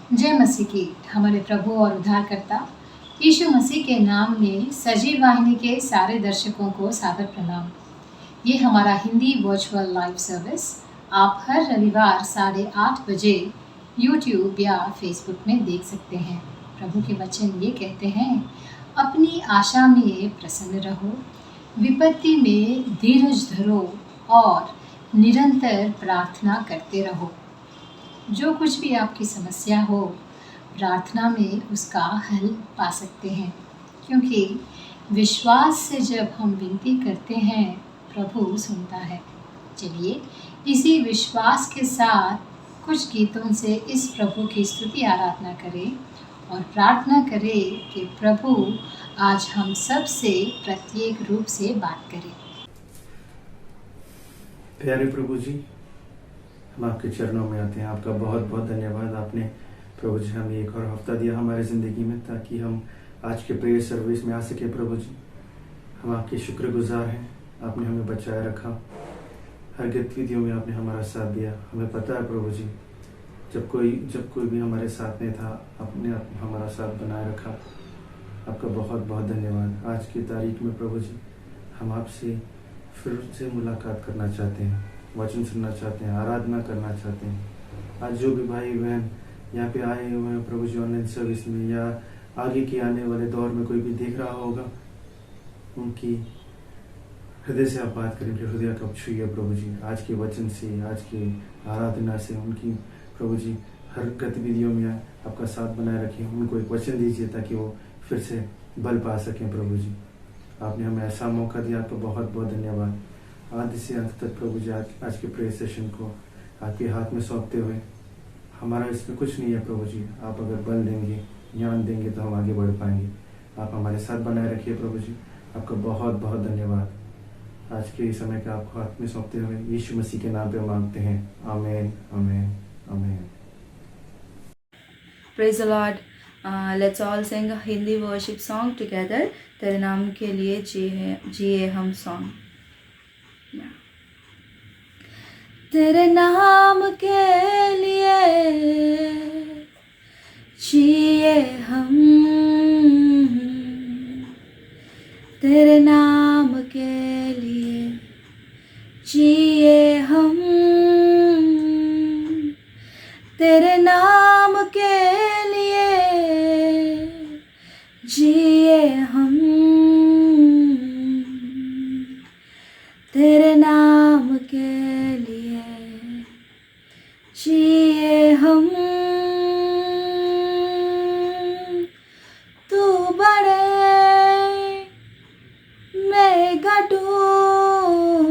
जय मसीह की। हमारे प्रभु और उद्धारकर्ता यीशु मसीह के नाम में सजीव वाहिनी के सारे दर्शकों को सादर प्रणाम। ये हमारा हिंदी वर्चुअल लाइव सर्विस आप हर रविवार 8:30 बजे यूट्यूब या फेसबुक में देख सकते हैं। प्रभु के वचन ये कहते हैं, अपनी आशा में प्रसन्न रहो, विपत्ति में धीरज धरो और निरंतर प्रार्थना करते रहो। जो कुछ भी आपकी समस्या हो, प्रार्थना में उसका हल पा सकते हैं, क्योंकि विश्वास से जब हम विनती करते हैं प्रभु सुनता है। चलिए इसी विश्वास के साथ कुछ गीतों से इस प्रभु की स्तुति आराधना करें और प्रार्थना करें कि प्रभु आज हम सब से प्रत्येक रूप से बात करें। प्यारे प्रभु जी, हम आपके चरणों में आते हैं। आपका बहुत बहुत धन्यवाद। आपने प्रभु जी हमें एक और हफ्ता दिया हमारे ज़िंदगी में, ताकि हम आज के प्रेयर सर्विस में आ सके। प्रभु जी, हम आपके शुक्रगुजार हैं। आपने हमें बचाए रखा, हर गतिविधियों में आपने हमारा साथ दिया। हमें पता है प्रभु जी, जब कोई भी हमारे साथ नहीं था, आपने हमारा साथ बनाए रखा। आपका बहुत बहुत धन्यवाद। आज की तारीख में प्रभु जी, हम आपसे फिर से मुलाकात करना चाहते हैं, वचन सुनना चाहते हैं, आराधना करना चाहते हैं। आज जो भी भाई बहन यहाँ पे आए हुए हैं प्रभु जी, ऑनलाइन सर्विस में या आगे के आने वाले दौर में कोई भी देख रहा होगा, उनकी हृदय से आप बात करें, हृदय कब छुइए प्रभु जी। आज के वचन से, आज की आराधना से उनकी प्रभु जी हर गतिविधियों में आपका साथ बनाए रखें। उनको एक वचन दीजिए ताकि वो फिर से बल पा सकें। प्रभु जी, आपने हमें ऐसा मौका दिया, आपका बहुत बहुत धन्यवाद। आदि से अंत तक प्रभु जी आज के प्रेयर सेशन को आपके हाथ में सौंपते हुए, हमारा इसमें कुछ नहीं है प्रभु जी। आप अगर बल देंगे, ज्ञान देंगे तो हम आगे बढ़ पाएंगे। आप हमारे साथ बनाए रखिए प्रभु जी। आपका बहुत बहुत धन्यवाद। आज के समय का आपको हाथ में सौंपते हुए यीशु मसीह के नाम पे मांगते हैं, आमीन आमीन आमीन। Praise the Lord. Let's all sing a Hindi worship song together. तेरे नाम के लिए जिए हम song. Yeah. तेरे नाम के लिए जिए हम, तेरे नाम के लिए जिए हम, तेरे नाम के लिए जिए हम, तेरे नाम के लिए जिए हम। तू बड़े मैं घटूं,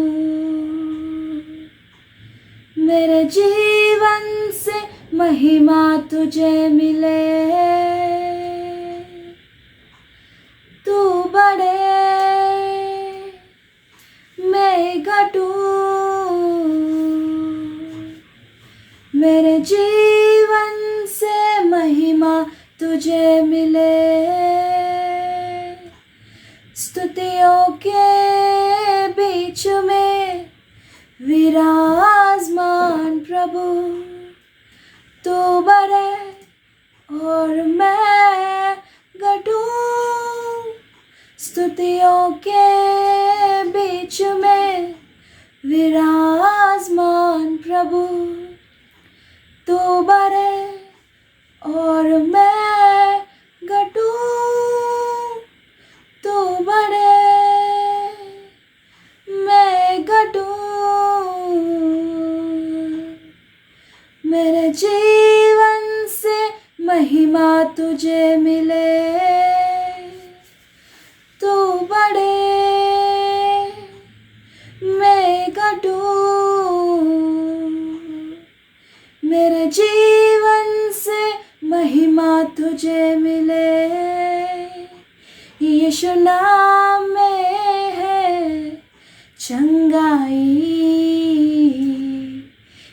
मेरे जीवन से महिमा तुझे मिले। तू बड़े मैं घटूं, मेरे जीवन से महिमा तुझे मिले। स्तुतियों के बीच में विराजमान प्रभु, तू बड़े और मैं घटूं। स्तुतियों के बीच में विराजमान प्रभु, तू बड़े और मैं घटूं। तू बड़े मैं घटूं, मेरे जीवन से महिमा तुझे मिले। तू बड़े मैं घटूं, मेरे जीवन से महिमा तुझे मिले। यीशु नाम में है चंगाई,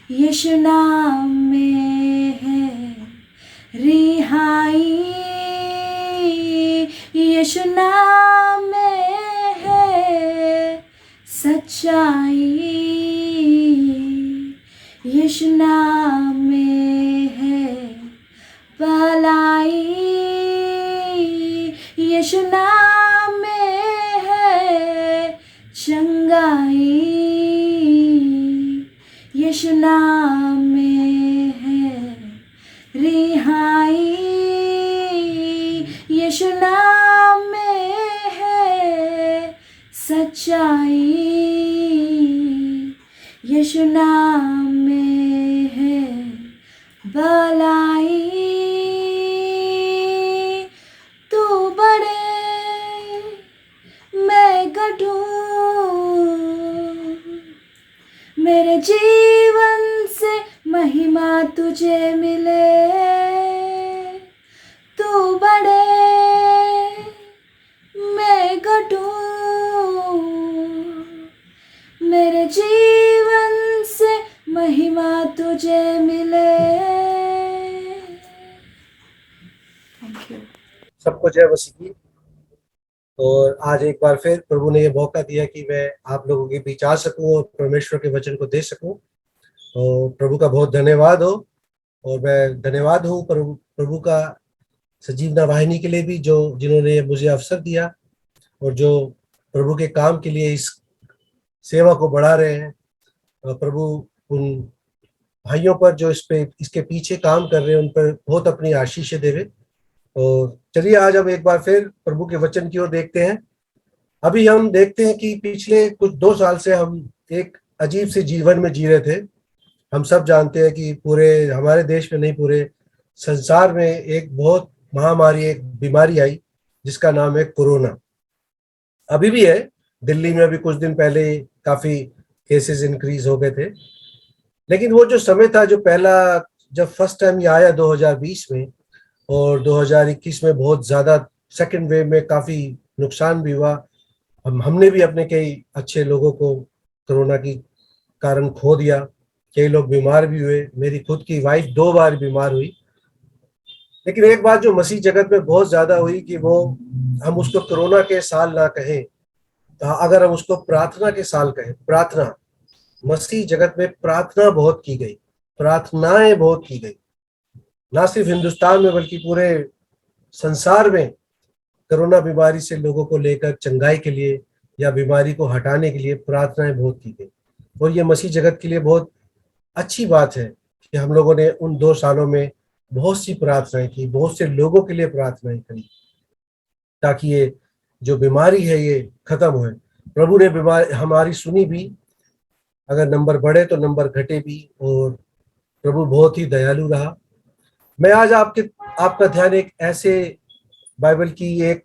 यीशु नाम में है रिहाई, यीशु नाम में है सच्चाई, यीशु नाम में है भलाई यीशु नाम में है चंगाई, यीशु नाम में है रिहाई, यीशु नाम में है सच्चाई, यीशु नाम में है भलाई। तू बढ़े मैं घटूं, मेरे जीवन से महिमा तुझे मिले। तू बढ़े मैं घटूं, मेरे जीवन से महिमा तुझे मिले। Thank you. सबको जय मसीह की। और आज एक बार फिर प्रभु ने ये मौका दिया कि मैं आप लोगों के बीच आ सकूं और परमेश्वर के वचन को दे सकूं। तो प्रभु का बहुत धन्यवाद हो। और मैं धन्यवाद हूँ प्रभु का सजीवना वाहिनी के लिए भी, जो जिन्होंने मुझे अवसर दिया और जो प्रभु के काम के लिए इस सेवा को बढ़ा रहे हैं। और प्रभु उन भाइयों पर जो इसके पीछे काम कर रहे हैं उन पर बहुत अपनी आशीष देवे। और चलिए आज हम एक बार फिर प्रभु के वचन की ओर देखते हैं। अभी हम देखते हैं कि पिछले कुछ 2 साल से हम एक अजीब से जीवन में जी रहे थे। हम सब जानते हैं कि पूरे हमारे देश में नहीं, पूरे संसार में एक बहुत महामारी, एक बीमारी आई जिसका नाम है कोरोना। अभी भी है, दिल्ली में अभी कुछ दिन पहले काफी केसेस इंक्रीज हो गए थे। लेकिन वो जो समय था, जो पहला जब फर्स्ट टाइम ये आया 2020 में और 2021 में बहुत ज्यादा सेकंड वेव में काफी नुकसान भी हुआ। हमने भी अपने कई अच्छे लोगों को कोरोना की कारण खो दिया, कई लोग बीमार भी हुए। मेरी खुद की वाइफ 2 बार बीमार हुई। लेकिन एक बात जो मसीह जगत में बहुत ज्यादा हुई कि वो, हम उसको कोरोना के साल ना कहें, तो अगर हम उसको प्रार्थना के साल कहें। प्रार्थना, मसीह जगत में प्रार्थना बहुत की गई, प्रार्थनाएं बहुत की गई। ना सिर्फ हिंदुस्तान में बल्कि पूरे संसार में कोरोना बीमारी से लोगों को लेकर चंगाई के लिए या बीमारी को हटाने के लिए प्रार्थनाएं बहुत की गई। और ये मसीह जगत के लिए बहुत अच्छी बात है कि हम लोगों ने उन 2 सालों में बहुत सी प्रार्थनाएं की, बहुत से लोगों के लिए प्रार्थनाएं करी ताकि ये जो बीमारी है ये खत्म हो। प्रभु ने बीमारी हमारी सुनी भी, अगर नंबर बढ़े तो नंबर घटे भी, और प्रभु बहुत ही दयालु रहा। मैं आज आपका ध्यान एक ऐसे बाइबल की एक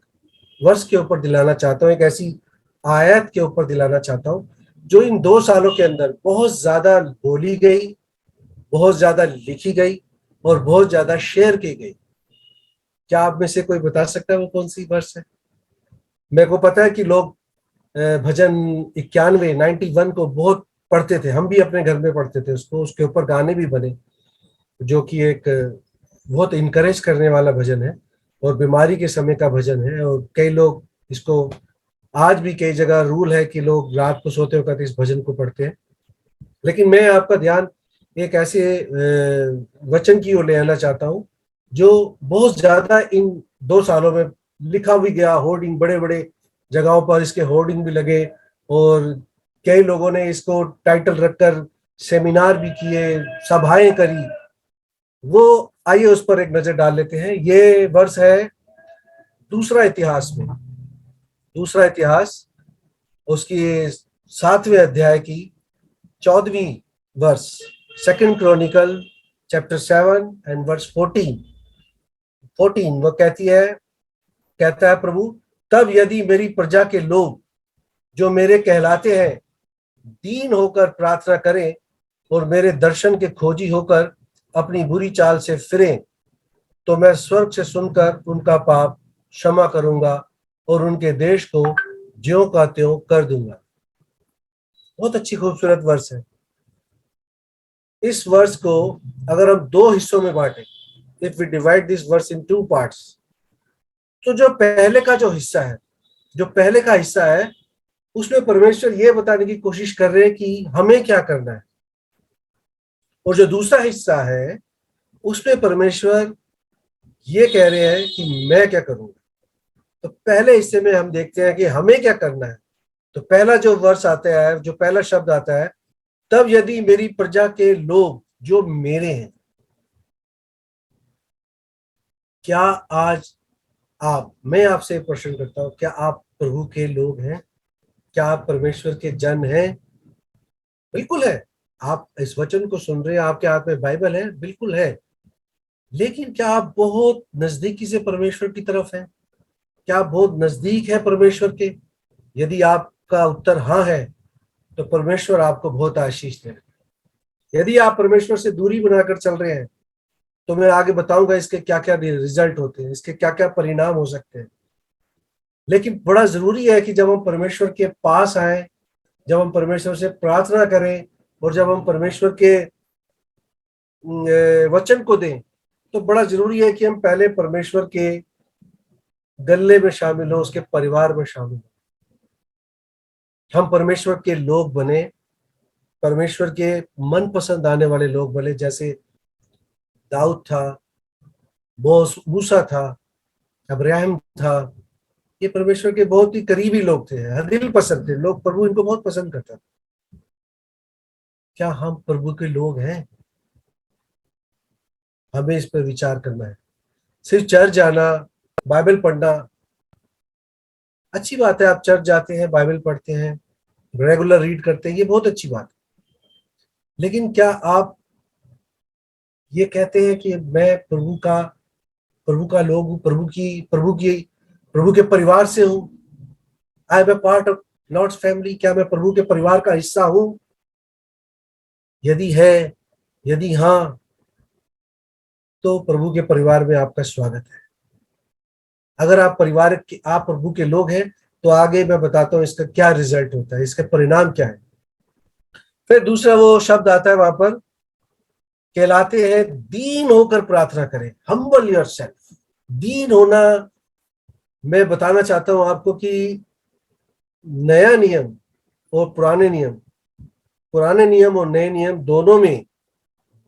वर्ष के ऊपर दिलाना चाहता हूँ, एक ऐसी आयत के ऊपर दिलाना चाहता हूँ जो इन 2 सालों के अंदर बहुत ज्यादा बोली गई, बहुत ज्यादा लिखी गई और बहुत ज्यादा शेयर की गई। क्या आप में से कोई बता सकता है वो कौन सी वर्ष है? मेरे को पता है कि लोग भजन 91 को बहुत पढ़ते थे। हम भी अपने घर में पढ़ते थे उसको, उसके ऊपर गाने भी बने, जो कि एक बहुत इनकरेज करने वाला भजन है और बीमारी के समय का भजन है। और कई लोग इसको, आज भी कई जगह रूल है कि लोग रात को सोते वक्त इस भजन को पढ़ते हैं। लेकिन मैं आपका ध्यान एक ऐसे वचन की ओर ले आना चाहता हूँ जो बहुत ज्यादा इन 2 सालों में लिखा भी गया। होर्डिंग, बड़े बड़े जगहों पर इसके होर्डिंग भी लगे और कई लोगों ने इसको टाइटल रखकर सेमिनार भी किए, सभाएं करी। वो आइए उस पर एक नजर डाल लेते हैं। ये वर्ष है दूसरा इतिहास में, दूसरा इतिहास, उसकी 7वें अध्याय की 14वीं वर्ष, 2 क्रॉनिकल चैप्टर 7 एंड वर्स 14। वो कहता है प्रभु, तब यदि मेरी प्रजा के लोग जो मेरे कहलाते हैं दीन होकर प्रार्थना करें और मेरे दर्शन के खोजी होकर अपनी बुरी चाल से फिरें, तो मैं स्वर्ग से सुनकर उनका पाप क्षमा करूंगा और उनके देश को ज्यों का त्यों कर दूंगा। बहुत अच्छी खूबसूरत वर्ष है। इस वर्ष को अगर हम 2 हिस्सों में बांटें, if we divide this verse in 2 parts, तो जो पहले का हिस्सा है उसमें परमेश्वर ये बताने की कोशिश कर रहे हैं कि हमें क्या करना है। और जो दूसरा हिस्सा है उसमें परमेश्वर ये कह रहे हैं कि मैं क्या करूंगा। तो पहले हिस्से में हम देखते हैं कि हमें क्या करना है। तो पहला जो वर्ष आता है, जो पहला शब्द आता है, तब यदि मेरी प्रजा के लोग जो मेरे हैं। क्या आज मैं आपसे प्रश्न करता हूं, क्या आप प्रभु के लोग हैं? क्या आप परमेश्वर के जन हैं? बिल्कुल है। आप इस वचन को सुन रहे हैं, आपके हाथ में बाइबल है, बिल्कुल है। लेकिन क्या आप बहुत नजदीकी से परमेश्वर की तरफ हैं? क्या आप बहुत नजदीक है परमेश्वर के? यदि आपका उत्तर हाँ है, तो परमेश्वर आपको बहुत आशीष दे। यदि आप परमेश्वर से दूरी बनाकर चल रहे हैं, तो मैं आगे बताऊंगा इसके क्या क्या रिजल्ट होते हैं, इसके क्या क्या परिणाम हो सकते हैं। लेकिन बड़ा जरूरी है कि जब हम परमेश्वर के पास आए, जब हम परमेश्वर से प्रार्थना करें, और जब हम परमेश्वर के वचन को दें, तो बड़ा जरूरी है कि हम पहले परमेश्वर के गले में शामिल हो, उसके परिवार में शामिल हो। हम परमेश्वर के लोग बने, परमेश्वर के मन पसंद आने वाले लोग बने। जैसे दाऊद था, मूसा था, अब्राहम था। ये परमेश्वर के बहुत ही करीबी लोग थे, दिल पसंद थे लोग, प्रभु इनको बहुत पसंद करता था। क्या हम प्रभु के लोग हैं? हमें इस पर विचार करना है। सिर्फ चर्च जाना, बाइबल पढ़ना अच्छी बात है। आप चर्च जाते हैं, बाइबल पढ़ते हैं, रेगुलर रीड करते हैं, ये बहुत अच्छी बात है। लेकिन क्या आप ये कहते हैं कि मैं प्रभु का लोग हूं, प्रभु के परिवार से हूं? I am a part of Lord's family. क्या मैं प्रभु के परिवार का हिस्सा हूं? यदि है, यदि हाँ, तो प्रभु के परिवार में आपका स्वागत है। अगर आप आप प्रभु के लोग हैं, तो आगे मैं बताता हूं इसका क्या रिजल्ट होता है, इसके परिणाम क्या है। फिर दूसरा वो शब्द आता है वहां पर, कहलाते हैं दीन होकर प्रार्थना करें, हम्बल योरसेल्फ। दीन होना, मैं बताना चाहता हूं आपको कि नया नियम और पुराने नियम और नए नियम दोनों में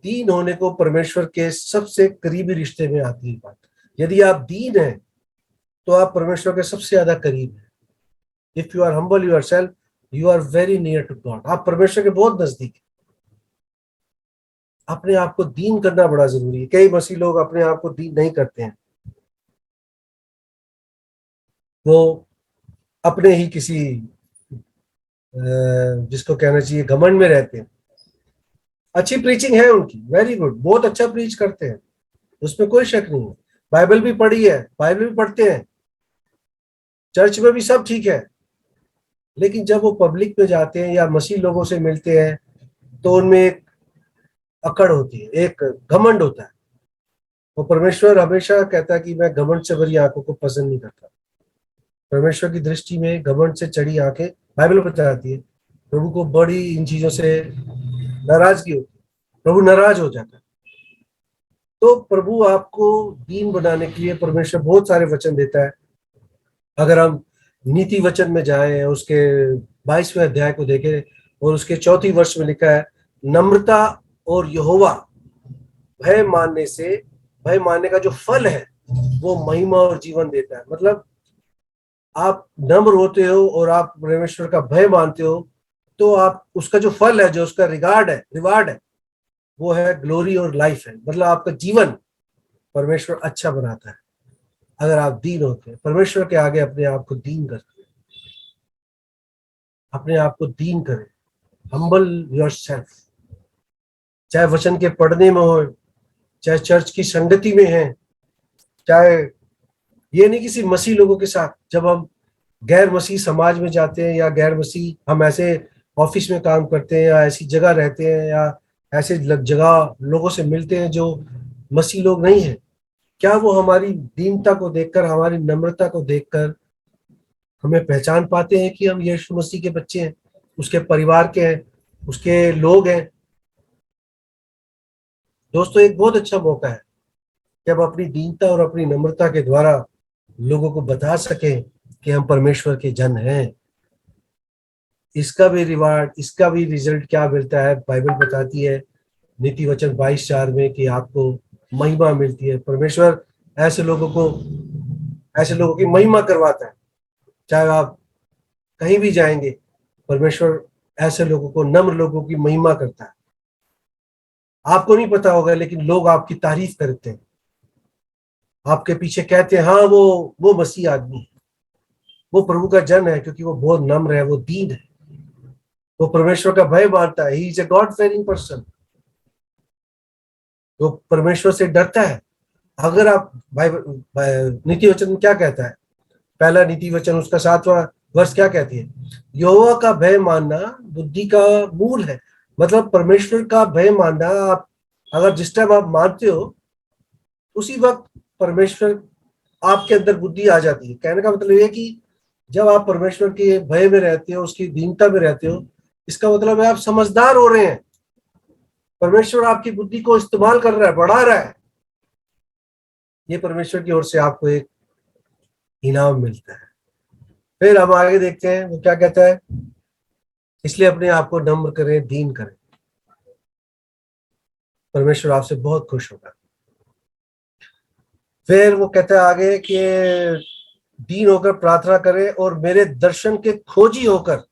दीन होने को परमेश्वर के सबसे करीबी रिश्ते में आती है बात। यदि आप दीन हैं, तो आप परमेश्वर के सबसे ज्यादा करीब हैं। If you are humble yourself, you are very near to God. आप परमेश्वर के बहुत नजदीक हैं। अपने आप को दीन करना बड़ा जरूरी है। कई मसीह लोग अपने आप को दीन नहीं करते हैं। वो अपने ही किसी जिसको कहना चाहिए घमंड में रहते हैं। अच्छी प्रीचिंग है उनकी, वेरी गुड, बहुत अच्छा प्रीच करते हैं, उसमें कोई शक नहीं है। बाइबल भी पढ़ी है, बाइबल भी पढ़ते हैं, चर्च में भी सब ठीक है। लेकिन जब वो पब्लिक में जाते हैं या मसीह लोगों से मिलते हैं, तो उनमें एक अकड़ होती है, एक घमंड होता है। वो परमेश्वर हमेशा कहता है कि मैं घमंड से भरी आंखों को पसंद नहीं करता। परमेश्वर की दृष्टि में घमंड से चढ़ी आंखें, बाइबल बताती है, प्रभु को बड़ी इन चीजों से नाराजगी होती है, प्रभु नाराज हो जाता है। तो प्रभु आपको दीन बनाने के लिए परमेश्वर बहुत सारे वचन देता है। अगर हम नीति वचन में जाएं, उसके 22वें अध्याय को देखें, और उसके 4 वर्ष में लिखा है, नम्रता और यहोवा भय मानने का जो फल है, वो महिमा और जीवन देता है। मतलब आप नम्र होते हो और आप परमेश्वर का भय मानते हो, तो आप उसका जो फल है, जो उसका रिवार्ड है, वो है ग्लोरी और लाइफ है। मतलब आपका जीवन परमेश्वर अच्छा बनाता है अगर आप दीन होते हैं। परमेश्वर के आगे अपने आप को दीन करते हैं, अपने आप को दीन करें, हम्बल योरसेल्फ। चाहे वचन के पढ़ने में हो, चाहे चर्च की संगति में है, चाहे ये नहीं किसी मसीह लोगों के साथ। जब हम गैर मसीह समाज में जाते हैं, या गैर मसीह हम ऐसे ऑफिस में काम करते हैं, या ऐसी जगह रहते हैं, या ऐसे जगह लोगों से मिलते हैं जो मसीह लोग नहीं है, क्या वो हमारी दीनता को देखकर, हमारी नम्रता को देखकर हमें पहचान पाते हैं कि हम यीशु मसीह के बच्चे हैं, उसके परिवार के हैं, उसके लोग हैं? दोस्तों, एक बहुत अच्छा मौका है कि हम अपनी दीनता और अपनी नम्रता के द्वारा लोगों को बता सकें कि हम परमेश्वर के जन हैं। इसका भी रिवार्ड, इसका भी रिजल्ट क्या मिलता है, बाइबल बताती है नीति वचन 22:4 में कि आपको महिमा मिलती है। परमेश्वर ऐसे लोगों की महिमा करवाता है। चाहे आप कहीं भी जाएंगे, परमेश्वर ऐसे लोगों को, नम्र लोगों की महिमा करता है। आपको नहीं पता होगा, लेकिन लोग आपकी तारीफ करते हैं, आपके पीछे कहते हैं, हाँ वो मसीह आदमी है, वो प्रभु का जन है, क्योंकि वो बहुत नम्र है, वो दीन है, वो परमेश्वर का भय मानता है। He is a God fearing person, वो परमेश्वर से डरता है। अगर आप नीति वचन में क्या कहता है, पहला नीति वचन उसका 7वां वर्ष क्या कहती है, यहोवा का भय मानना बुद्धि का मूल है। मतलब परमेश्वर का भय मानना, आप अगर जिस टाइम आप मानते हो, उसी वक्त परमेश्वर आपके अंदर बुद्धि आ जाती है। कहने का मतलब ये कि जब आप परमेश्वर के भय में रहते हो, उसकी दीनता में रहते हो, इसका मतलब है आप समझदार हो रहे हैं। परमेश्वर आपकी बुद्धि को इस्तेमाल कर रहा है, बढ़ा रहा है। ये परमेश्वर की ओर से आपको एक इनाम मिलता है। फिर हम आगे देखते हैं, वो क्या कहता है, इसलिए अपने आप को नम्र करें, दीन करें, परमेश्वर आपसे बहुत खुश होगा। फिर वो कहता है आगे कि दीन होकर प्रार्थना करें और मेरे दर्शन के खोजी होकर,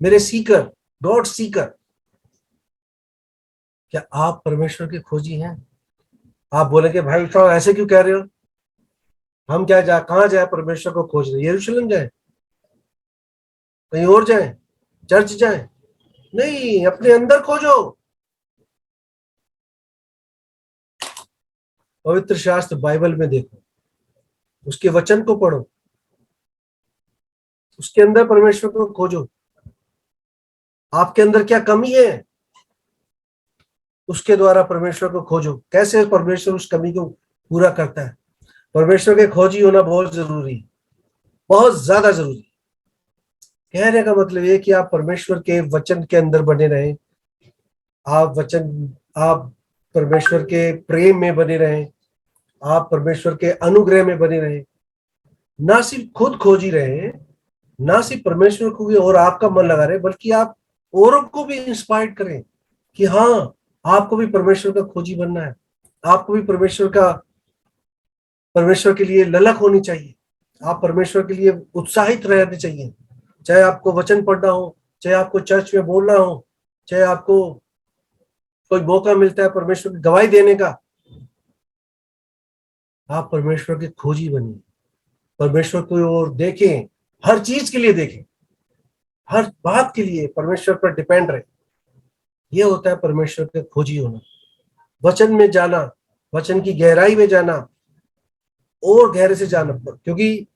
मेरे सीकर, गॉड सीकर। क्या आप परमेश्वर के खोजी हैं? आप बोलेंगे भाई साहब ऐसे क्यों कह रहे हो, हम क्या कहाँ जाए परमेश्वर को खोजने? यरूशलेम जाए, कहीं और जाए, चर्च जाए? नहीं, अपने अंदर खोजो। पवित्र शास्त्र बाइबल में देखो, उसके वचन को पढ़ो, उसके अंदर परमेश्वर को खोजो। आपके अंदर क्या कमी है, उसके द्वारा परमेश्वर को खोजो। कैसे परमेश्वर उस कमी को पूरा करता है? परमेश्वर के खोजी होना बहुत जरूरी, बहुत ज्यादा जरूरी। कहने का मतलब ये कि आप परमेश्वर के वचन के अंदर बने रहें, आप परमेश्वर के प्रेम में बने रहें, आप परमेश्वर के अनुग्रह में बने रहें। ना सिर्फ खुद खोजी रहे, ना सिर्फ परमेश्वर को भी और आपका मन लगा रहे, बल्कि आप औरों को भी इंस्पायर करें कि हाँ, आपको भी परमेश्वर का खोजी बनना है, आपको भी परमेश्वर के लिए ललक होनी चाहिए, आप परमेश्वर के लिए उत्साहित रहने चाहिए। चाहे आपको वचन पढ़ना हो, चाहे आपको चर्च में बोलना हो, चाहे आपको कोई मौका मिलता है परमेश्वर की गवाही देने का, आप परमेश्वर के खोजी बनिए, परमेश्वर को और देखें, हर चीज के लिए देखें, हर बात के लिए परमेश्वर पर डिपेंड रहे। ये होता है परमेश्वर के खोजी होना। वचन में जाना, वचन की गहराई में जाना, और गहरे से जाना। क्योंकि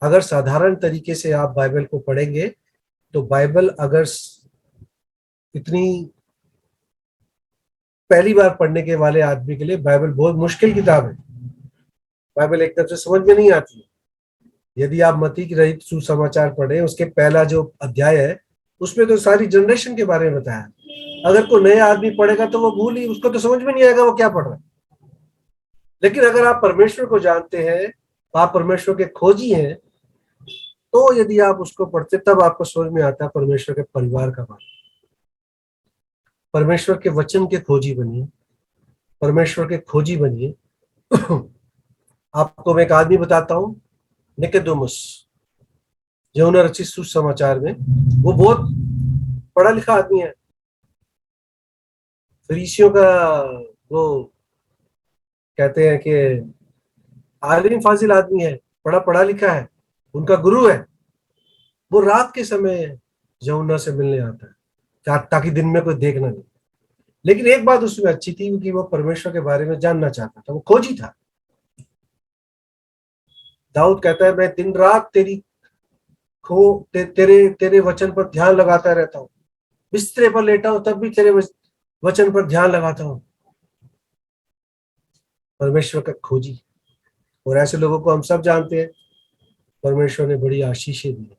अगर साधारण तरीके से आप बाइबल को पढ़ेंगे, तो बाइबल अगर इतनी पहली बार पढ़ने के वाले आदमी के लिए बाइबल बहुत मुश्किल किताब है। बाइबल एक तरफ से समझ में नहीं आती है। यदि आप मत्ती की रहित सुसमाचार पढ़े, उसके पहला जो अध्याय है, उसमें तो सारी जनरेशन के बारे में बताया। अगर कोई नया आदमी पढ़ेगा तो वो भूल ही, उसको तो समझ में नहीं आएगा वो क्या पढ़ रहा है। लेकिन अगर आप परमेश्वर को जानते हैं, आप परमेश्वर के खोजी हैं, तो यदि आप उसको पढ़ते, तब आपको समझ में आता है परमेश्वर के परिवार का बात। परमेश्वर के वचन के खोजी बनिए, परमेश्वर के खोजी बनिए। आपको मैं एक आदमी बताता हूं, निकोदेमुस, यूहन्ना रचित सुसमाचार में। वो बहुत पढ़ा लिखा आदमी है, फरीसियों का वो कहते हैं कि आलिम फाजिल आदमी है, पढ़ा लिखा है, उनका गुरु है। वो रात के समय यूहन्ना से मिलने आता है, ताकि दिन में कोई देख ना ले। लेकिन एक बात उसमें अच्छी थी, क्योंकि वो परमेश्वर के बारे में जानना चाहता था, वो खोजी था। दाऊद कहता है, मैं दिन रात तेरे वचन पर ध्यान लगाता रहता हूँ, बिस्तरे पर लेटा हूं तब भी तेरे वचन पर ध्यान लगाता हूँ। परमेश्वर का खोजी। और ऐसे लोगों को हम सब जानते हैं, परमेश्वर ने बड़ी आशीषें दी।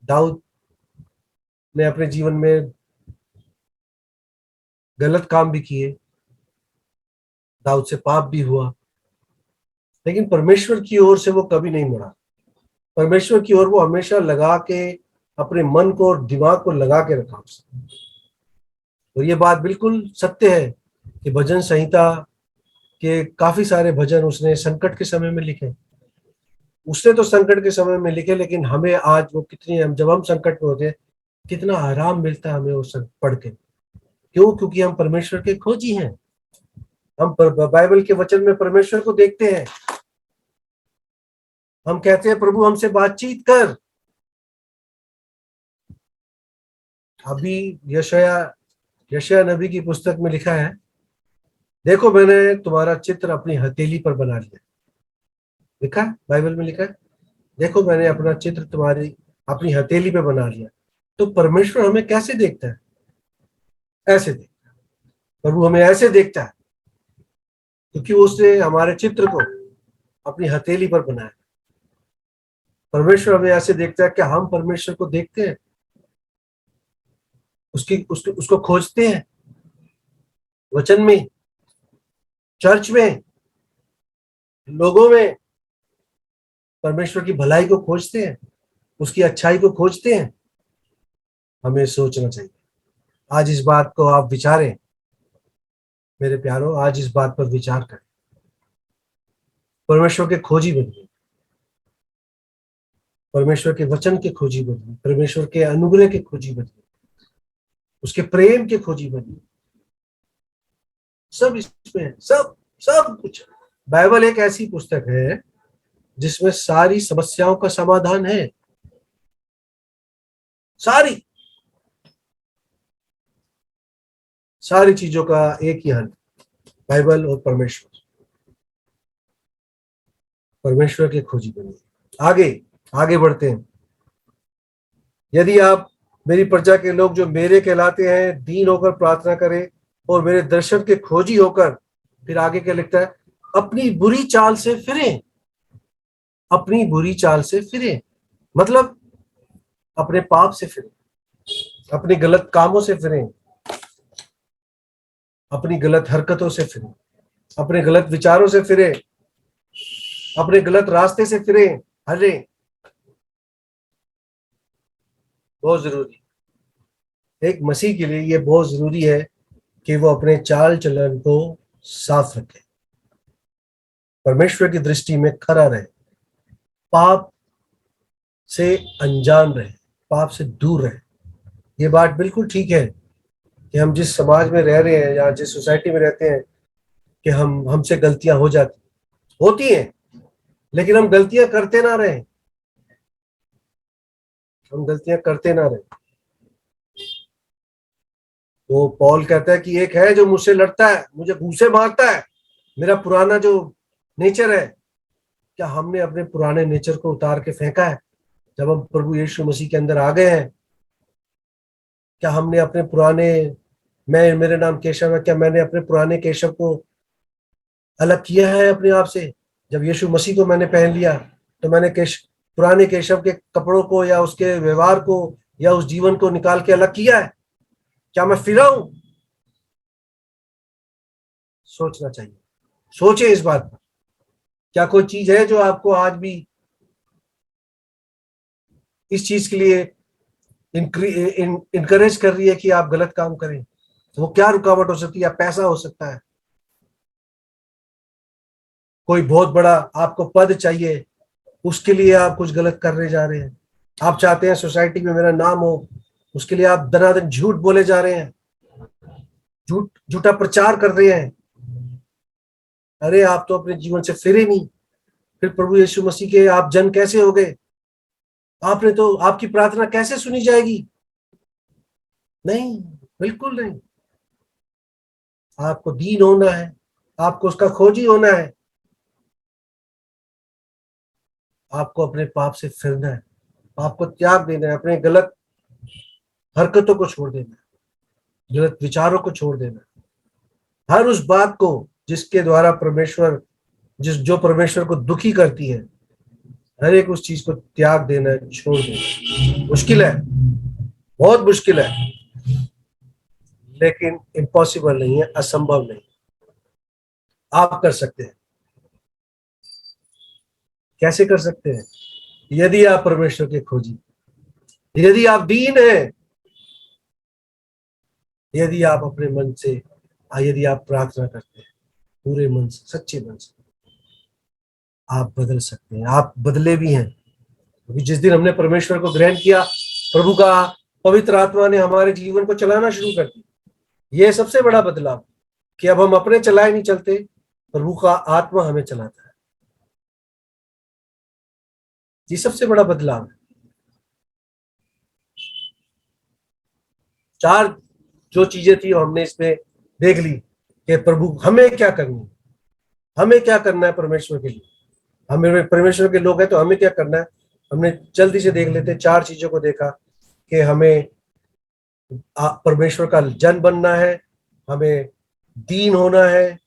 दाऊद ने अपने जीवन में गलत काम भी किए, दाऊद से पाप भी हुआ, लेकिन परमेश्वर की ओर से वो कभी नहीं मुड़ा। परमेश्वर की ओर वो हमेशा लगा के, अपने मन को और दिमाग को लगा के रखा उसने। और ये बात बिल्कुल सत्य है कि भजन संहिता के काफी सारे भजन उसने संकट के समय में लिखे। उसने तो संकट के समय में लिखे, लेकिन हमें आज वो कितनी, हम जब हम संकट में होते हैं कितना आराम मिलता है हमें वो सब पढ़ के। क्यों? क्योंकि हम परमेश्वर के खोजी हैं। हम बाइबल के वचन में परमेश्वर को देखते हैं। हम कहते हैं प्रभु हमसे बातचीत कर। अभी यशायाह नबी की पुस्तक में लिखा है, देखो मैंने तुम्हारा चित्र अपनी हथेली पर बना लिया। लिखा है, बाइबल में लिखा है, देखो मैंने अपना चित्र तुम्हारी अपनी हथेली पे बना लिया। तो परमेश्वर हमें कैसे देखता है? ऐसे देखता है। प्रभु हमें ऐसे देखता है क्योंकि उसने हमारे चित्र को अपनी हथेली पर बनाया। परमेश्वर हमें ऐसे देखता है कि हम परमेश्वर को देखते हैं, उसको खोजते हैं वचन में, चर्च में, लोगों में। परमेश्वर की भलाई को खोजते हैं, उसकी अच्छाई को खोजते हैं। हमें सोचना चाहिए। आज इस बात को आप विचारें मेरे प्यारों, आज इस बात पर विचार करें। परमेश्वर के खोजी बनिए, परमेश्वर के वचन के खोजी बनिए, परमेश्वर के अनुग्रह के खोजी बनिए, उसके प्रेम के खोजी बनिए। सब इसमें है, सब सब कुछ। बाइबल एक ऐसी पुस्तक है जिसमें सारी समस्याओं का समाधान है। सारी चीजों का एक ही हल, बाइबल और परमेश्वर के खोजी बनिए। आगे बढ़ते हैं। यदि आप मेरी प्रजा के लोग जो मेरे कहलाते हैं दीन होकर प्रार्थना करें और मेरे दर्शन के खोजी होकर, फिर आगे क्या लिखता है, अपनी बुरी चाल से फिरें। अपनी बुरी चाल से फिरें मतलब अपने पाप से फिरें, अपने गलत कामों से फिरें, अपनी गलत हरकतों से फिरें, अपने गलत विचारों से फिरें, अपने गलत रास्ते से फिरें। हटें। बहुत जरूरी, एक मसीह के लिए ये बहुत जरूरी है कि वो अपने चाल चलन को साफ रखे, परमेश्वर की दृष्टि में खरा रहे, पाप से अनजान रहे, पाप से दूर रहे। ये बात बिल्कुल ठीक है कि हम जिस समाज में रह रहे हैं या जिस सोसाइटी में रहते हैं कि हमसे गलतियां होती हैं, लेकिन हम गलतियां करते ना रहें। हम गलतियां करते ना रहें। तो पॉल कहता है कि एक है जो मुझसे लड़ता है, मुझे घूंसे मारता है, मेरा पुराना जो नेचर है। क्या हमने अपने पुराने नेचर को उतार के फेंका है? जब हम प्रभु यीशु मसीह के अंदर आ गए हैं, क्या हमने अपने पुराने, मेरे नाम केशव है, क्या मैंने अपने पुराने केशव को अलग किया है अपने आप से? जब यीशु मसीह को मैंने पहन लिया तो मैंने पुराने केशव के कपड़ों को या उसके व्यवहार को या उस जीवन को निकाल के अलग किया है? क्या मैं फिरा हूं? सोचना चाहिए। सोचे इस बात पर। क्या कोई चीज है जो आपको आज भी इस चीज के लिए इनकरेज कर रही है कि आप गलत काम करें? तो वो क्या रुकावट हो सकती है? या पैसा हो सकता है, कोई बहुत बड़ा आपको पद चाहिए, उसके लिए आप कुछ गलत करने जा रहे हैं। आप चाहते हैं सोसाइटी में मेरा नाम हो, उसके लिए आप दनादन झूठ बोले जा रहे हैं, झूठा प्रचार कर रहे हैं। अरे आप तो अपने जीवन से फिरे नहीं, फिर प्रभु यीशु मसीह के आप जन कैसे हो गए? आपने तो, आपकी प्रार्थना कैसे सुनी जाएगी? नहीं, बिल्कुल नहीं। आपको दीन होना है, आपको उसका खोजी होना है, आपको अपने पाप से फिरना है, पाप को त्याग देना है, अपने गलत हरकतों को छोड़ देना है, गलत विचारों को छोड़ देना है। हर उस बात को जिसके द्वारा जो परमेश्वर को दुखी करती है, हर एक उस चीज को त्याग देना है, छोड़ देना। मुश्किल है, बहुत मुश्किल है, लेकिन इम्पॉसिबल नहीं है, असंभव नहीं। आप कर सकते हैं। कैसे कर सकते हैं? यदि आप परमेश्वर के खोजी, यदि आप दीन हैं, यदि आप अपने मन से, यदि आप प्रार्थना करते हैं पूरे मन से, सच्चे मन से, आप बदल सकते हैं। आप बदले भी हैं, क्योंकि जिस दिन हमने परमेश्वर को ग्रहण किया, प्रभु का पवित्र आत्मा ने हमारे जीवन को चलाना शुरू कर दिया। यह सबसे बड़ा बदलाव कि अब हम अपने चलाए नहीं चलते, प्रभु का आत्मा हमें चलाता है। ये सबसे बड़ा बदलाव है। चार जो चीजें थी हमने इसमें देख ली कि प्रभु हमें क्या करनी है, हमें क्या करना है परमेश्वर के लिए। हमें परमेश्वर के लोग हैं तो हमें क्या करना है। हमने जल्दी से देख लेते, चार चीजों को देखा कि हमें परमेश्वर का जन बनना है, हमें दीन होना है,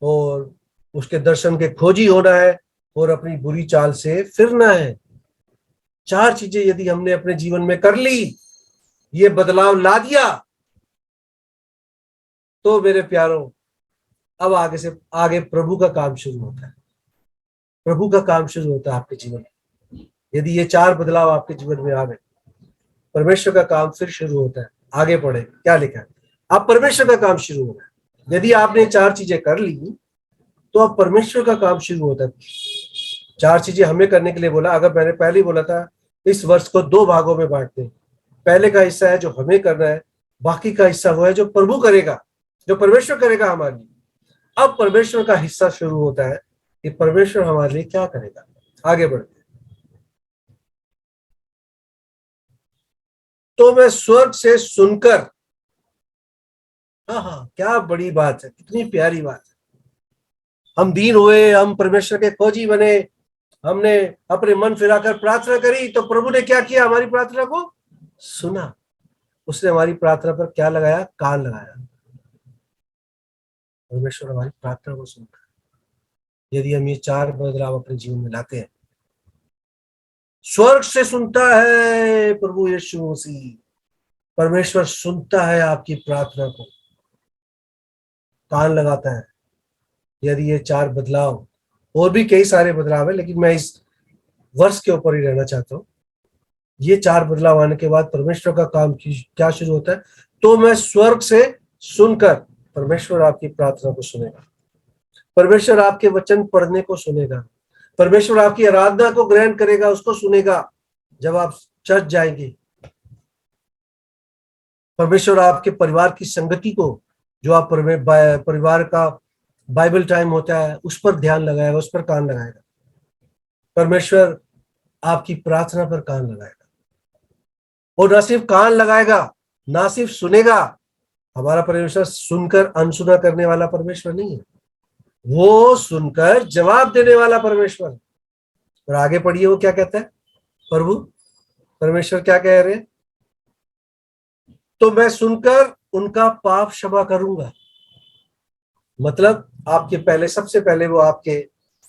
और उसके दर्शन के खोजी होना है, और अपनी बुरी चाल से फिरना है। चार चीजें यदि हमने अपने जीवन में कर ली, ये बदलाव ला दिया, तो मेरे प्यारों अब आगे से आगे प्रभु का काम शुरू होता है। प्रभु का काम शुरू होता है आपके जीवन में। यदि ये चार बदलाव आपके जीवन में आ गए, परमेश्वर का काम फिर शुरू होता है। आगे पढ़े क्या लिखा है, अब परमेश्वर का काम शुरू होगा। यदि आपने चार चीजें कर ली, तो अब परमेश्वर का काम शुरू होता है। चार चीजें हमें करने के लिए बोला। अगर मैंने पहले ही बोला था, इस वर्ष को दो भागों में बांटते हैं। पहले का हिस्सा है जो हमें करना है, बाकी का हिस्सा वो है जो प्रभु करेगा, जो परमेश्वर करेगा हमारे लिए। अब परमेश्वर का हिस्सा शुरू होता है कि परमेश्वर हमारे लिए क्या करेगा। आगे बढ़ते, तो मैं स्वर्ग से सुनकर, हाँ, क्या बड़ी बात है, कितनी प्यारी बात है। हम दीन हुए, हम परमेश्वर के खोजी बने, हमने अपने मन फिराकर प्रार्थना करी, तो प्रभु ने क्या किया, हमारी प्रार्थना को सुना। उसने हमारी प्रार्थना पर क्या लगाया, कान लगाया। परमेश्वर हमारी प्रार्थना को सुनता है यदि हम ये चार बदलाव अपने जीवन में लाते हैं। स्वर्ग से सुनता है प्रभु यीशु मसीह। परमेश्वर सुनता है आपकी प्रार्थना को, कान लगाता है। यदि ये चार बदलाव, और भी कई सारे बदलाव है, लेकिन मैं इस वर्ष के ऊपर ही रहना चाहता हूँ। ये चार बदलाव आने के बाद परमेश्वर का काम क्या शुरू होता है, तो मैं स्वर्ग से सुनकर, परमेश्वर आपकी प्रार्थना को सुनेगा, परमेश्वर आपके वचन पढ़ने को सुनेगा, परमेश्वर आपकी आराधना को ग्रहण करेगा, उसको सुनेगा जब आप चर्च जाएंगे। परमेश्वर आपके परिवार की संगति को, जो आप परिवार का बाइबल टाइम होता है, उस पर ध्यान लगाएगा, उस पर कान लगाएगा। परमेश्वर आपकी प्रार्थना पर कान लगाएगा, और न सिर्फ कान लगाएगा, ना सिर्फ सुनेगा। हमारा परमेश्वर सुनकर अनसुना करने वाला परमेश्वर नहीं है, वो सुनकर जवाब देने वाला परमेश्वर। और आगे पढ़िए वो क्या कहता है, प्रभु परमेश्वर क्या कह रहे हैं, तो मैं सुनकर उनका पाप क्षमा करूंगा। मतलब आपके पहले, सबसे पहले वो आपके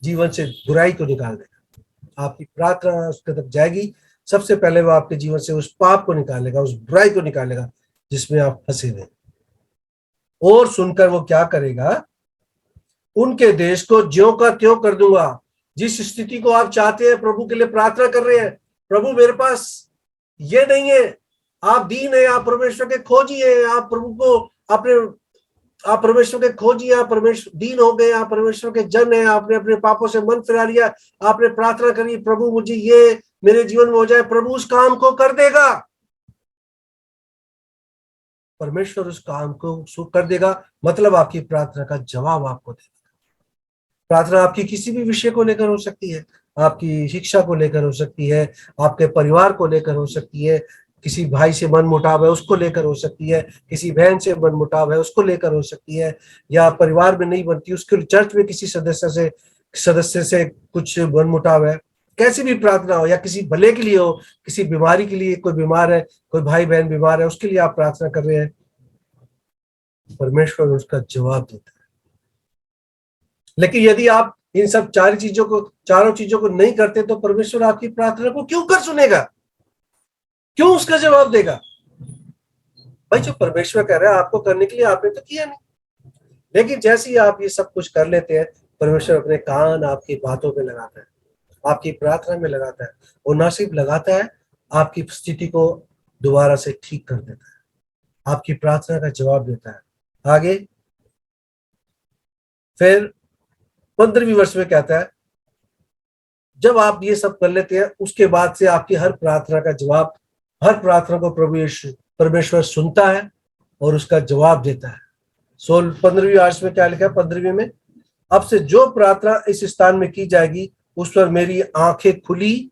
जीवन से बुराई को निकाल देगा। आपकी प्रार्थना उसके तक जाएगी, सबसे पहले वो आपके जीवन से उस पाप को निकालेगा, उस बुराई को निकालेगा जिसमें आप फंसे हुए। और सुनकर वो क्या करेगा, उनके देश को ज्यों का त्यों कर दूंगा। जिस स्थिति को आप चाहते हैं, प्रभु के लिए प्रार्थना कर रहे हैं, प्रभु मेरे पास ये नहीं है, आप दीन है, आप परमेश्वर के खोजी है, आप प्रभु को अपने, आप परमेश्वर के खोजी, आप परमेश्वर दीन हो गए, आप परमेश्वर के जन है, आपने अपने पापों से मन फिरा लिया, आपने प्रार्थना करी, प्रभु मुझे ये मेरे जीवन में हो जाए, प्रभु उस काम को कर देगा। परमेश्वर उस काम को कर देगा, मतलब आपकी प्रार्थना का जवाब आपको देगा। प्रार्थना आपकी किसी भी विषय को लेकर हो सकती है, आपकी शिक्षा को लेकर हो सकती है, आपके परिवार को लेकर हो सकती है, किसी भाई से मन मुटाव है उसको लेकर हो सकती है, किसी बहन से मन मुटाव है उसको लेकर हो सकती है, या परिवार में नहीं बनती, उसके चर्च में किसी सदस्य से कुछ मन मुटाव है। कैसी भी प्रार्थना हो, या किसी भले के लिए हो, किसी बीमारी के लिए, कोई बीमार है, कोई भाई बहन बीमार है, उसके लिए आप प्रार्थना कर रहे हैं, परमेश्वर उसका जवाब देता है। लेकिन यदि आप इन सब चारों चीजों को नहीं करते, तो परमेश्वर आपकी प्रार्थना को क्यों कर सुनेगा, क्यों उसका जवाब देगा। भाई जो परमेश्वर कह रहा है आपको करने के लिए, आपने तो किया नहीं। लेकिन जैसे ही आप ये सब कुछ कर लेते हैं, परमेश्वर अपने कान आपकी बातों में लगाता है, आपकी प्रार्थना में लगाता है, और ना सिर्फ लगाता है, आपकी स्थिति को दोबारा से ठीक कर देता है। आपकी प्रार्थना का जवाब देता है। आगे फिर 15वीं वर्ष में कहता है, जब आप ये सब कर लेते हैं उसके बाद से आपकी हर प्रार्थना का जवाब, हर प्रार्थना को परमेश्वर सुनता है और उसका जवाब देता है। 15वीं आयत में क्या लिखा है? 15वीं में, अब से जो प्रार्थना इस स्थान में की जाएगी उस पर मेरी आंखें खुली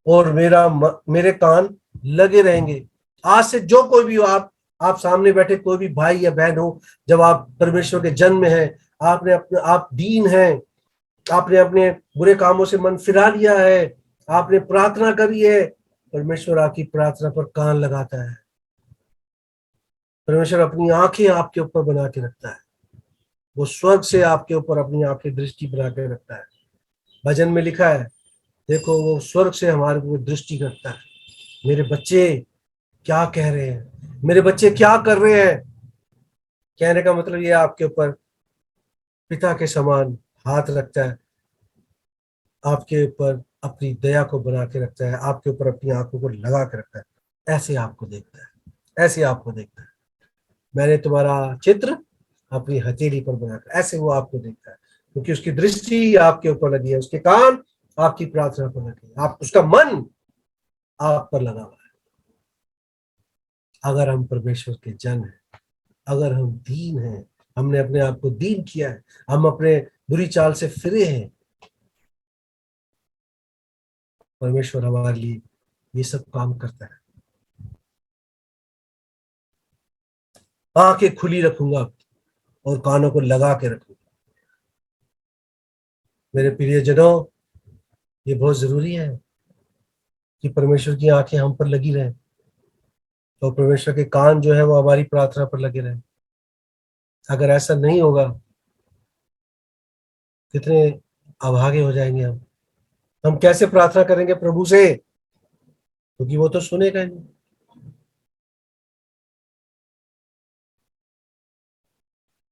और मेरे कान लगे रहेंगे। आज से जो कोई भी हो, आप सामने बैठे कोई भी भाई या बहन हो, जब आप परमेश्वर के जन्म में हैं, आप दीन हैं, आपने अपने बुरे कामों से मन फिरा लिया है, आपने प्रार्थना करी है, परमेश्वर आपकी प्रार्थना पर कान लगाता है। परमेश्वर अपनी आंखें आपके ऊपर बना के रखता है। वो स्वर्ग से आपके ऊपर अपनी आंखें दृष्टि बना के रखता है। भजन में लिखा है, देखो वो स्वर्ग से हमारे ऊपर दृष्टि करता है। मेरे बच्चे क्या कह रहे हैं, मेरे बच्चे क्या कर रहे हैं। कहने का मतलब ये आपके ऊपर पिता के समान हाथ रखता है, आपके ऊपर अपनी दया को बना के रखता है, आपके ऊपर अपनी आंखों को लगा के रखता है। ऐसे आपको देखता है, ऐसे आपको देखता है। मैंने तुम्हारा चित्र अपनी हथेली पर बनाकर, ऐसे वो आपको देखता है, क्योंकि उसकी दृष्टि आपके ऊपर लगी है, उसके कान आपकी प्रार्थना पर लगे, आप उसका मन आप पर लगा हुआ है। अगर हम परमेश्वर के जन हैं, अगर हम दीन हैं, हमने अपने आप को दीन किया है, हम अपने बुरी चाल से फिरे हैं, परमेश्वर हमारे लिए ये सब काम करता है। आंखें खुली रखूंगा और कानों को लगा के रखूंगा। मेरे प्रियजनों, ये बहुत जरूरी है कि परमेश्वर की आंखें हम पर लगी रहें और परमेश्वर के कान जो है वो हमारी प्रार्थना पर लगे रहें। अगर ऐसा नहीं होगा, कितने अभागे हो जाएंगे हम कैसे प्रार्थना करेंगे प्रभु से, क्योंकि वो तो सुनेगा नहीं।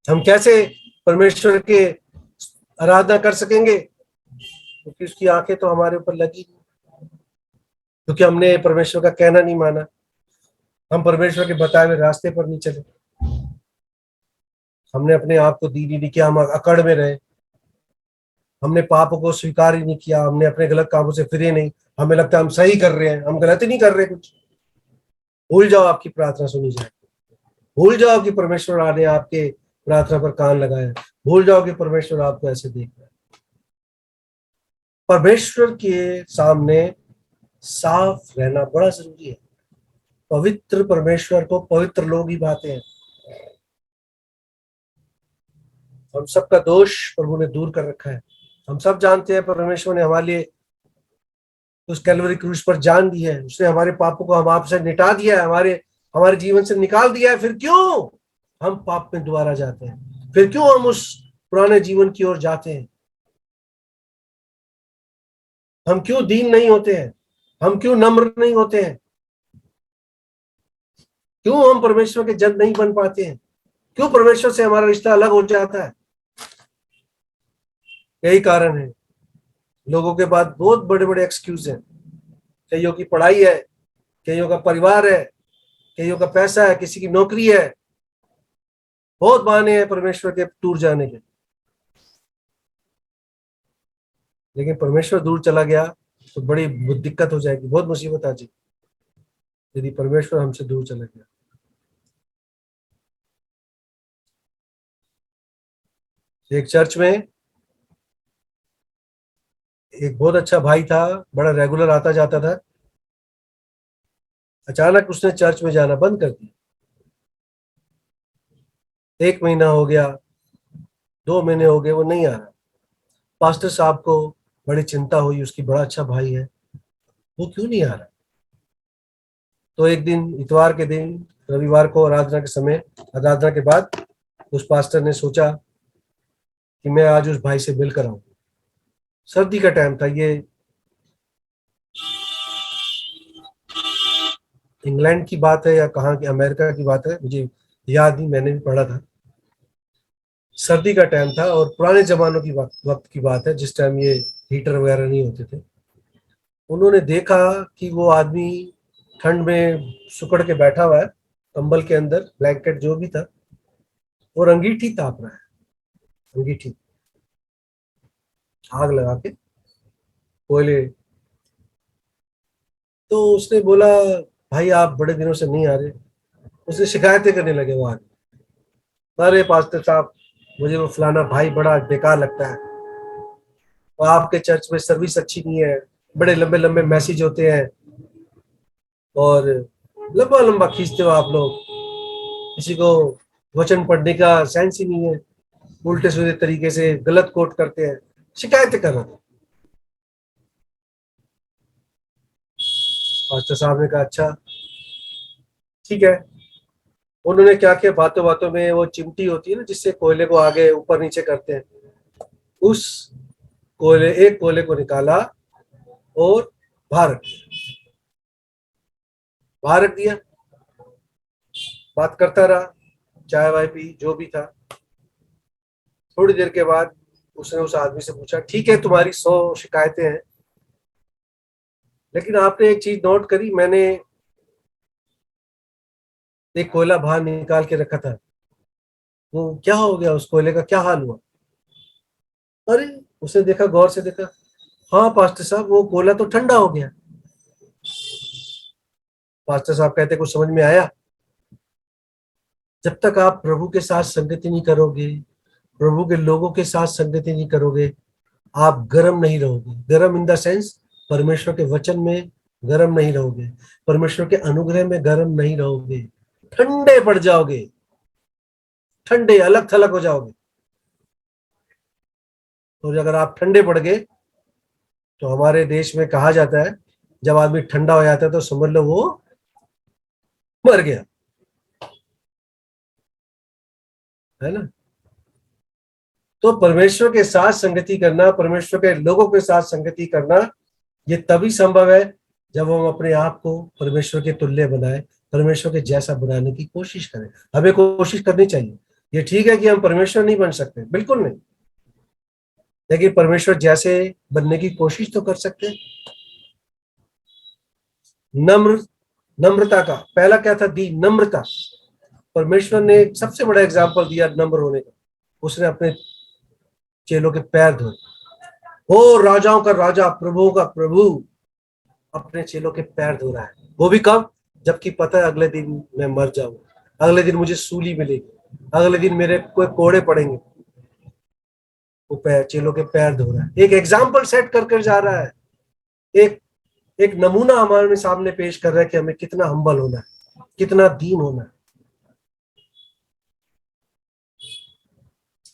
हम कैसे परमेश्वर के आराधना कर सकेंगे, क्योंकि उसकी आंखें तो हमारे ऊपर लगी, क्योंकि हमने परमेश्वर का कहना नहीं माना, हम परमेश्वर के बताए हुए रास्ते पर नहीं चले, हमने अपने आप को दीन ही नहीं किया, हम अकड़ में रहे, हमने पाप को स्वीकार ही नहीं किया, हमने अपने गलत कामों से फिरे नहीं, हमें लगता है हम सही कर रहे हैं, हम गलत ही नहीं कर रहे कुछ। भूल जाओ आपकी प्रार्थना सुनी जाएगी, भूल जाओ कि परमेश्वर ने आपके प्रार्थना पर कान लगाया, भूल जाओ कि परमेश्वर आपको ऐसे देख रहा है। परमेश्वर के सामने साफ रहना बड़ा जरूरी है। पवित्र परमेश्वर को पवित्र लोग ही भाते हैं। हम सबका दोष प्रभु ने दूर कर रखा है। हम सब जानते हैं परमेश्वर ने हमारे लिए उस कैलवरी क्रूस पर जान दी है, उसने हमारे पापों को हम आपसे निटा दिया है, हमारे जीवन से निकाल दिया है। फिर क्यों हम पाप में दोबारा जाते हैं? फिर क्यों हम उस पुराने जीवन की ओर जाते हैं? हम क्यों दीन नहीं होते हैं? हम क्यों नम्र नहीं होते हैं? क्यों हम परमेश्वर के जन नहीं बन पाते हैं? क्यों परमेश्वर से हमारा रिश्ता अलग हो जाता है? यही कारण है। लोगों के पास बहुत बड़े बड़े एक्सक्यूज हैं। कईयों की पढ़ाई है, कईयों का परिवार है, कईयों का पैसा है, किसी की नौकरी है, बहुत बहाने हैं परमेश्वर के दूर जाने के। लेकिन परमेश्वर दूर चला गया तो बड़ी दिक्कत हो जाएगी, बहुत मुसीबत आ जाएगी यदि परमेश्वर हमसे दूर चला गया। एक चर्च में एक बहुत अच्छा भाई था, बड़ा रेगुलर आता जाता था। अचानक उसने चर्च में जाना बंद कर दिया। 1 महीना हो गया, 2 महीने हो गए, वो नहीं आ रहा। पास्टर साहब को बड़ी चिंता हुई, उसकी बड़ा अच्छा भाई है, वो क्यों नहीं आ रहा। तो एक दिन इतवार के दिन, रविवार को आराधना के समय, आराधना के बाद उस पास्टर ने सोचा कि मैं आज उस भाई से मिलकर आऊं। सर्दी का टाइम था, ये इंग्लैंड की बात है या कहाँ की, अमेरिका की बात है, मुझे याद नहीं, मैंने भी पढ़ा था। सर्दी का टाइम था और पुराने जमानों की वक्त की बात है, जिस टाइम ये हीटर वगैरह नहीं होते थे। उन्होंने देखा कि वो आदमी ठंड में सुकड़ के बैठा हुआ है कंबल के अंदर ब्लैंकेट जो भी था, और अंगीठी ताप रहा है, अंगीठी आग लगा के कोयले। तो उसने बोला, भाई आप बड़े दिनों से नहीं आ रहे। उसने शिकायतें करने लगे वो आगे, अरे पास्टर साहब, मुझे वो फलाना भाई बड़ा बेकार लगता है, और आपके चर्च में सर्विस अच्छी नहीं है, बड़े लंबे लंबे मैसेज होते हैं और लंबा लंबा खींचते हो आप लोग, किसी को वचन पढ़ने का सेंस ही नहीं है, उल्टे सीधे तरीके से गलत कोट करते हैं। शिकायतें कर रहे थे। पास्टर साहब ने कहा, अच्छा ठीक है। उन्होंने क्या किया, बातों बातों में वो चिमटी होती है ना जिससे कोयले को आगे ऊपर नीचे करते हैं, उस एक कोयले को निकाला और बाहर रख दिया। बाहर रख दिया, बात करता रहा, चाय वाय पी, जो भी था। थोड़ी देर के बाद उसने उस आदमी से पूछा, ठीक है तुम्हारी 100 शिकायतें हैं, लेकिन आपने एक चीज नोट करी, मैंने एक कोयला बाहर निकाल के रखा था, वो क्या हो गया, उस कोयले का क्या हाल हुआ? अरे उसने देखा, गौर से देखा, हाँ पास्टर साहब वो कोयला तो ठंडा हो गया। पास्टर साहब कहते, कुछ समझ में आया? जब तक आप प्रभु के साथ संगति नहीं करोगे, प्रभु के लोगों के साथ संगति नहीं करोगे, आप गर्म नहीं रहोगे। गर्म इन द सेंस, परमेश्वर के वचन में गर्म नहीं रहोगे, परमेश्वर के अनुग्रह में गर्म नहीं रहोगे, ठंडे पड़ जाओगे, ठंडे अलग थलग हो जाओगे। और अगर आप ठंडे पड़ गए, तो हमारे देश में कहा जाता है, जब आदमी ठंडा हो जाता है तो समझ लो वो मर गया, है ना। तो परमेश्वर के साथ संगति करना, परमेश्वर के लोगों के साथ संगति करना, ये तभी संभव है जब हम अपने आप को परमेश्वर के तुल्य बनाए, परमेश्वर के जैसा बनाने की कोशिश करें। हमें कोशिश करनी चाहिए। ये ठीक है कि हम परमेश्वर नहीं बन सकते, बिल्कुल नहीं, लेकिन परमेश्वर जैसे बनने की कोशिश तो कर सकते हैं। नम्रता का पहला क्या था? दी नम्रता। परमेश्वर ने सबसे बड़ा एग्जाम्पल दिया नम्र होने का। उसने अपने चेलों के पैर धोए। हो राजाओं का राजा, प्रभुओं का प्रभु अपने चेलों के पैर धो रहा है, वो भी कब? जबकि पता है अगले दिन मैं मर जाऊंगा, अगले दिन मुझे सूली मिलेगी, अगले दिन मेरे कोई कोड़े पड़ेंगे। वो चेलों के पैर धो रहा है, एक एग्जाम्पल सेट कर जा रहा है, एक एक नमूना हमारे सामने पेश कर रहा है कि हमें कितना हम्बल होना है, कितना दीन होना है।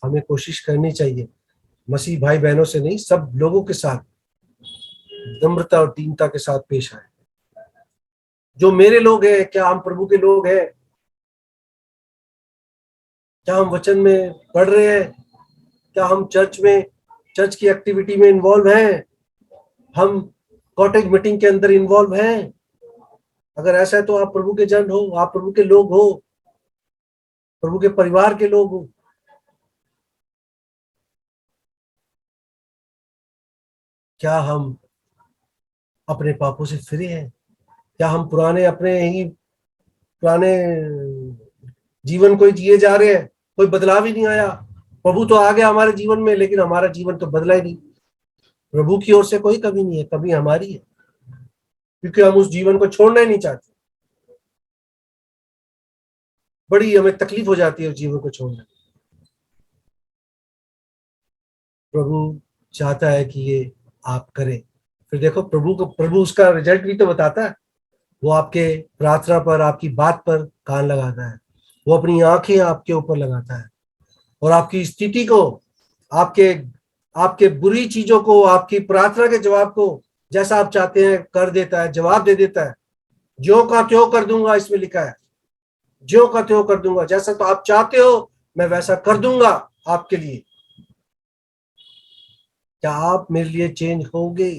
हमें कोशिश करनी चाहिए, मसीह भाई बहनों से नहीं, सब लोगों के साथ नम्रता और दीनता के साथ पेश आए। जो मेरे लोग हैं, क्या हम प्रभु के लोग हैं? क्या हम वचन में पढ़ रहे हैं? क्या हम चर्च की एक्टिविटी में इन्वॉल्व हैं? हम कॉटेज मीटिंग के अंदर इन्वॉल्व हैं? अगर ऐसा है तो आप प्रभु के जन हो, आप प्रभु के लोग हो, प्रभु के परिवार के लोग हो। क्या हम अपने पापों से फिरे हैं? क्या हम पुराने जीवन को जिए जा रहे हैं? कोई बदलाव ही नहीं आया। प्रभु तो आ गया हमारे जीवन में, लेकिन हमारा जीवन तो बदला ही नहीं। प्रभु की ओर से कोई कमी नहीं है, कमी हमारी है, क्योंकि हम उस जीवन को छोड़ना ही नहीं चाहते। बड़ी हमें तकलीफ हो जाती है उस जीवन को छोड़ना। प्रभु चाहता है कि ये आप करें। फिर देखो, प्रभु उसका रिजल्ट भी तो बताता है। वो आपके प्रार्थना पर, आपकी बात पर कान लगाता है, वो अपनी आंखें आपके ऊपर लगाता है, और आपकी स्थिति को, आपके आपके बुरी चीजों को, आपकी प्रार्थना के जवाब को जैसा आप चाहते हैं कर देता है, जवाब दे देता है। ज्यों का त्यों कर दूंगा, इसमें लिखा है, ज्यों का त्यों कर दूंगा, जैसा तो आप चाहते हो मैं वैसा कर दूंगा आपके लिए। क्या आप मेरे लिए चेंज होगे?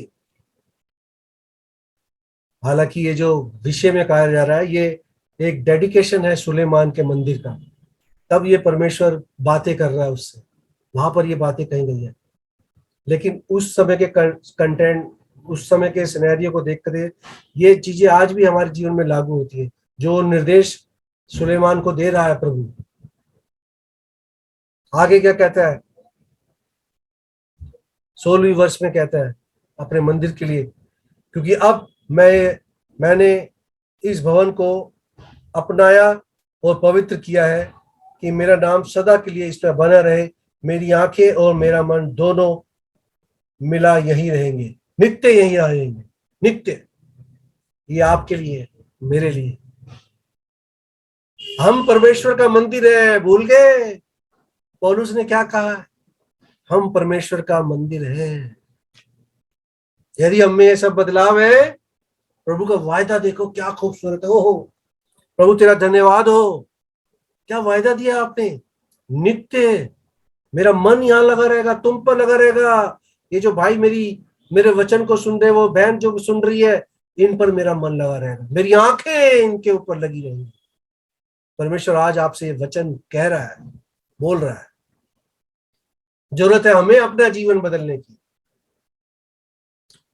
हालांकि ये जो विषय में कहा जा रहा है, ये एक डेडिकेशन है सुलेमान के मंदिर का, तब ये परमेश्वर बातें कर रहा है उससे, वहां पर ये बातें कही गई है। लेकिन उस समय के कंटेंट, उस समय के सिनेरियो को देखकर ये चीजें आज भी हमारे जीवन में लागू होती है। जो निर्देश सुलेमान को दे रहा है प्रभु। आगे क्या कहता है? 16वीं वर्ष में कहता है अपने मंदिर के लिए, क्योंकि अब मैंने इस भवन को अपनाया और पवित्र किया है कि मेरा नाम सदा के लिए इसमें बना रहे। मेरी आंखें और मेरा मन दोनों मिला यहीं रहेंगे, नित्य यहीं रहेंगे, नित्य। ये आपके लिए, मेरे लिए। हम परमेश्वर का मंदिर है, भूल गए? पौलुस ने क्या कहा? हम परमेश्वर का मंदिर है। यदि हम में ये सब बदलाव है, प्रभु का वायदा देखो क्या खूबसूरत है। ओहो प्रभु तेरा धन्यवाद हो, क्या वायदा दिया आपने। नित्य मेरा मन यहाँ लगा रहेगा, तुम पर लगा रहेगा। ये जो भाई मेरे वचन को सुन रहे, वो बहन जो सुन रही है, इन पर मेरा मन लगा रहेगा, मेरी आंखें इनके ऊपर लगी रहेंगी। परमेश्वर आज आपसे ये वचन कह रहा है, बोल रहा है। जरूरत है हमें अपना जीवन बदलने की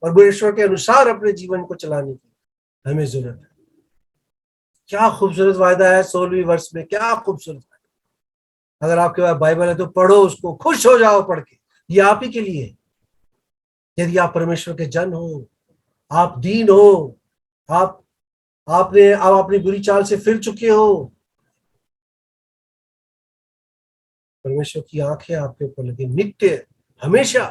और परमेश्वर के अनुसार अपने जीवन को चलाने की हमें जरूरत है। क्या खूबसूरत वायदा है 16वीं वर्ष में, क्या खूबसूरत। अगर आपके पास बाइबल है तो पढ़ो उसको, खुश हो जाओ पढ़ के। ये आप ही के लिए। यदि आप परमेश्वर के जन हो, आप दीन हो, आप अपनी बुरी चाल से फिर चुके हो, परमेश्वर की आंखें आपके ऊपर लगी नित्य, हमेशा।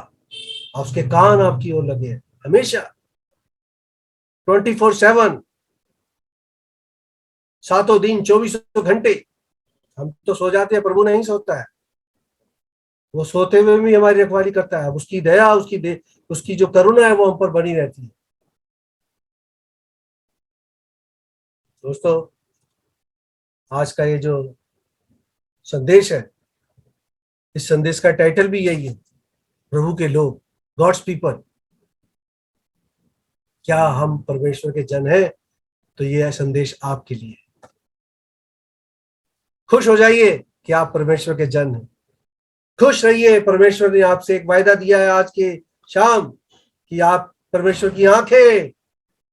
उसके कान आपकी ओर लगे हमेशा, 24/7, सातों दिन 24 घंटे। हम तो सो जाते हैं, प्रभु नहीं सोता है। वो सोते हुए भी हमारी रखवाली करता है। उसकी दया, उसकी जो करुणा है वो हम पर बनी रहती है। दोस्तों, आज का ये जो संदेश है, इस संदेश का टाइटल भी यही है, प्रभु के लोग, गॉड्स पीपल। क्या हम परमेश्वर के जन हैं? तो यह संदेश आपके लिए। खुश हो जाइए कि आप परमेश्वर के जन हैं। खुश रहिए, परमेश्वर ने आपसे एक वायदा दिया है आज के शाम कि आप, परमेश्वर की आंखें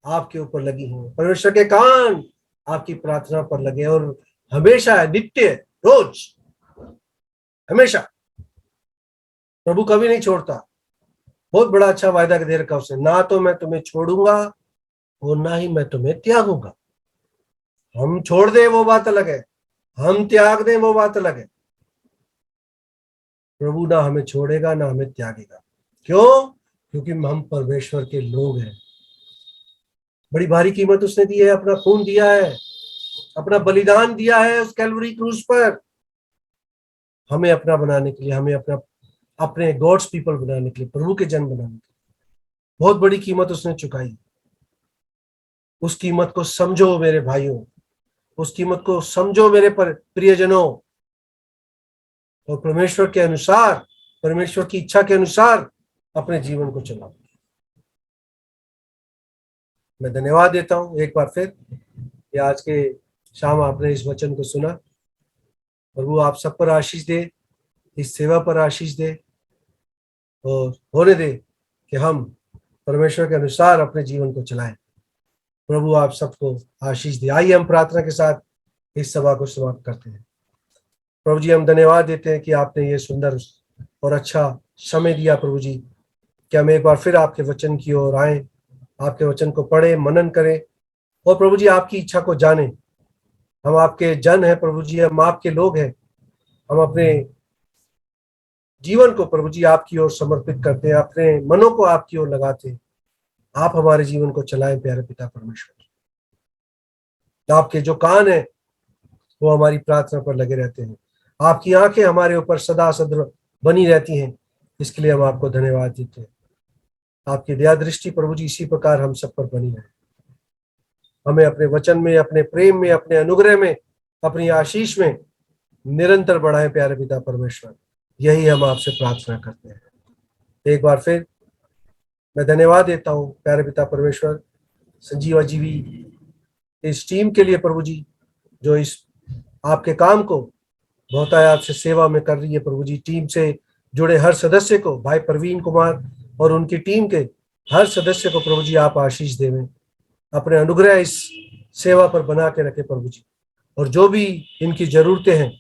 आपके ऊपर लगी हैं, परमेश्वर के कान आपकी प्रार्थना पर लगे, और हमेशा, नित्य, रोज, हमेशा। प्रभु कभी नहीं छोड़ता। बहुत बड़ा अच्छा वायदा दे रखा उसने, ना तो मैं तुम्हें छोड़ूंगा और ना ही मैं तुम्हें त्यागूंगा। हम छोड़ दें वो बात अलग है, हम त्याग दें वो बात अलग है। प्रभु ना हमें छोड़ेगा ना हमें त्यागेगा। क्यों? क्योंकि हम परमेश्वर के लोग हैं। बड़ी भारी कीमत उसने दी है, अपना खून दिया है, अपना बलिदान दिया है उस कैलवरी क्रूस पर, हमें अपना बनाने के लिए, हमें अपने गॉड्स पीपल बनाने के लिए, प्रभु के जन बनाने के लिए। बहुत बड़ी कीमत उसने चुकाई। उस कीमत को समझो मेरे भाइयों, उस कीमत को समझो मेरे प्रियजनों, और परमेश्वर के अनुसार, परमेश्वर की इच्छा के अनुसार अपने जीवन को चलाओ। मैं धन्यवाद देता हूं एक बार फिर कि आज के शाम आपने इस वचन को सुना। प्रभु आप सब पर आशीष दे, इस सेवा पर आशीष दे, और होने दे कि हम परमेश्वर के अनुसार अपने जीवन को चलाएं। प्रभु आप सबको आशीष दे। आइए हम प्रार्थना के साथ इस सभा को समाप्त करते हैं। प्रभु जी, हम धन्यवाद देते हैं कि आपने ये सुंदर और अच्छा समय दिया प्रभु जी, कि हम एक बार फिर आपके वचन की ओर आए, आपके वचन को पढ़े, मनन करें, और प्रभु जी आपकी इच्छा को जाने। हम आपके जन हैं प्रभु जी, हम आपके लोग हैं। हम अपने जीवन को प्रभु जी आपकी ओर समर्पित करते हैं, अपने मनों को आपकी ओर लगाते हैं। आप हमारे जीवन को चलाएं प्यारे पिता परमेश्वर। आपके जो कान है वो हमारी प्रार्थना पर लगे रहते हैं, आपकी आंखें हमारे ऊपर सदा सदा बनी रहती हैं। इसके लिए हम आपको धन्यवाद देते हैं। आपकी दया दृष्टि प्रभु जी इसी प्रकार हम सब पर बनी रहे। हमें अपने वचन में, अपने प्रेम में, अपने अनुग्रह में, अपनी आशीष में निरंतर बढ़ाएं प्यारे पिता परमेश्वर। यही हम आपसे प्रार्थना करते हैं। एक बार फिर मैं धन्यवाद देता हूं प्यारे पिता परमेश्वर, संजीवा जीवी इस टीम के लिए प्रभु जी, जो इस आपके काम को बहुतायत से सेवा में कर रही है प्रभु जी। टीम से जुड़े हर सदस्य को, भाई प्रवीण कुमार और उनकी टीम के हर सदस्य को प्रभु जी आप आशीष देवें, अपने अनुग्रह इस सेवा पर बना के रखे प्रभु जी। और जो भी इनकी जरूरतें हैं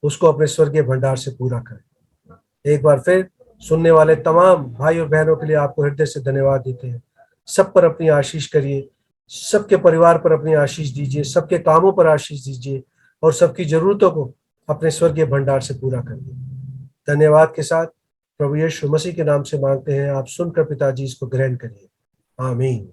उसको अपने स्वर्गीय भंडार से पूरा करें। एक बार फिर सुनने वाले तमाम भाई और बहनों के लिए आपको हृदय से धन्यवाद देते हैं। सब पर अपनी आशीष करिए, सबके परिवार पर अपनी आशीष दीजिए, सबके कामों पर आशीष दीजिए और सबकी जरूरतों को अपने स्वर्गीय भंडार से पूरा करिए। धन्यवाद के साथ प्रभु यीशु मसीह के नाम से मांगते हैं, आप सुनकर पिताजी इसको ग्रहण करिए। आमीन।